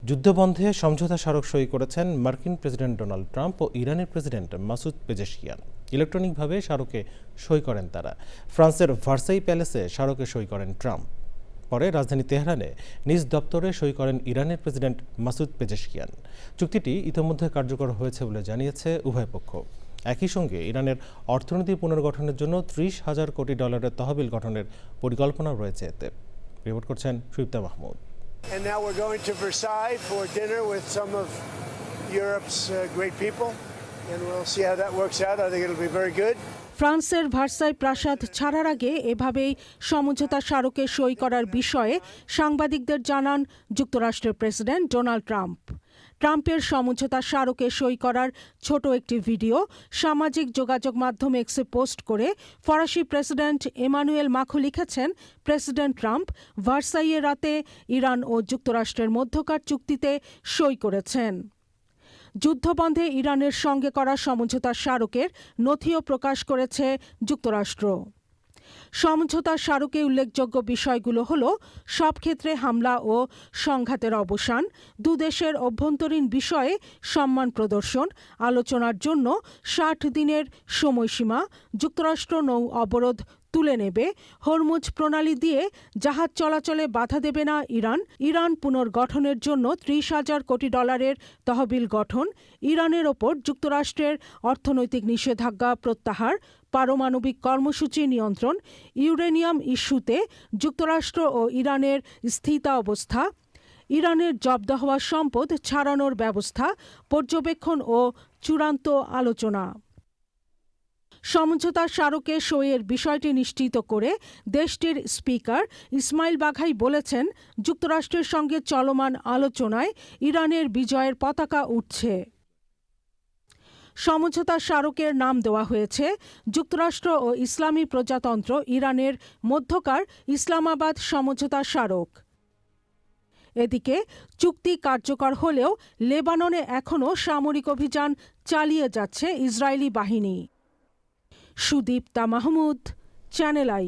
যুদ্ধবন্ধে সমঝোতা স্মারক সই করেছেন মার্কিন প্রেসিডেন্ট ডোনাল্ড ট্রাম্প ও ইরানের প্রেসিডেন্ট মাসুদ পেজেশকিয়ান। ইলেকট্রনিকভাবে স্মারকে সই করেন তারা। ফ্রান্সের ভার্সাই প্যালেসে স্মারকে সই করেন ট্রাম্প। পরে রাজধানী তেহরানে নিজ দপ্তরে সই করেন ইরানের প্রেসিডেন্ট মাসুদ পেজেশকিয়ান। চুক্তিটি ইতিমধ্যে কার্যকর হয়েছে বলে জানিয়েছে উভয় পক্ষ। একই সঙ্গে ইরানের অর্থনীতি পুনর্গঠনের জন্য 30,000 কোটি ডলারের তহবিল গঠনের পরিকল্পনা রয়েছে এতে। রিপোর্ট করছেন সুইপ্তা Mahmud. And now we're going to Versailles for dinner with some of Europe's great people, and we'll see how that works out. I think it'll be very good. ফ্রান্সের ভার্সাই প্রাসাদ ছাড়ার আগে এভাবেই সমঝোতা স্মারকে সই করার বিষয়ে সাংবাদিকদের জানান যুক্তরাষ্ট্রের প্রেসিডেন্ট ডোনাল্ড ট্রাম্প। ট্রাম্পের সমঝোতা স্মারকে সই করার ছোট একটি ভিডিও সামাজিক যোগাযোগ মাধ্যম এক্সে পোস্ট করে ফরাসি প্রেসিডেন্ট এমানুয়েল মাখোঁ লিখেছেন, প্রেসিডেন্ট ট্রাম্প ভার্সাইয়ে রাতে ইরান ও যুক্তরাষ্ট্রের মধ্যকার চুক্তিতে সই করেছেন। যুদ্ধবন্ধে ইরানের সঙ্গে করা সমঝোতা স্মারকের নথিও প্রকাশ করেছে যুক্তরাষ্ট্র। সমঝোতা স্মারকে উল্লেখযোগ্য বিষয়গুলো হল সব ক্ষেত্রে হামলা ও সংঘাতের অবসান, দুদেশের অভ্যন্তরীণ বিষয়ে সম্মান প্রদর্শন, আলোচনার জন্য 60 দিনের সময়সীমা, যুক্তরাষ্ট্র নৌ অবরোধ তুলে নেবে, হরমুজ প্রণালী দিয়ে জাহাজ চলাচলে বাধা দেবে না ইরান পুনর্গঠনের জন্য 30,000 কোটি ডলারের তহবিল গঠন, ইরানের ওপর যুক্তরাষ্ট্রের অর্থনৈতিক নিষেধাজ্ঞা প্রত্যাহার, পারমাণবিক কর্মসূচি নিয়ন্ত্রণ, ইউরেনিয়াম ইস্যুতে যুক্তরাষ্ট্র ও ইরানের স্থিতাবস্থা, ইরানের জব্দ হওয়া সম্পদ ছাড়ানোর ব্যবস্থা, পর্যবেক্ষণ ও চূড়ান্ত আলোচনা। সমঝোতা স্মারকে সইয়ের বিষয়টি নিশ্চিত করে দেশটির স্পিকার ইসমাইল বাঘাই বলেছেন, যুক্তরাষ্ট্রের সঙ্গে চলমান আলোচনায় ইরানের বিজয়ের পতাকা উঠছে। সমঝোতা স্মারকের নাম দেওয়া হয়েছে যুক্তরাষ্ট্র ও ইসলামী প্রজাতন্ত্র ইরানের মধ্যকার ইসলামাবাদ সমঝোতা স্মারক। এদিকে চুক্তি কার্যকর হলেও লেবাননে এখনও সামরিক অভিযান চালিয়ে যাচ্ছে ইসরায়েলি বাহিনী। Sudipta Mahmud, channel I.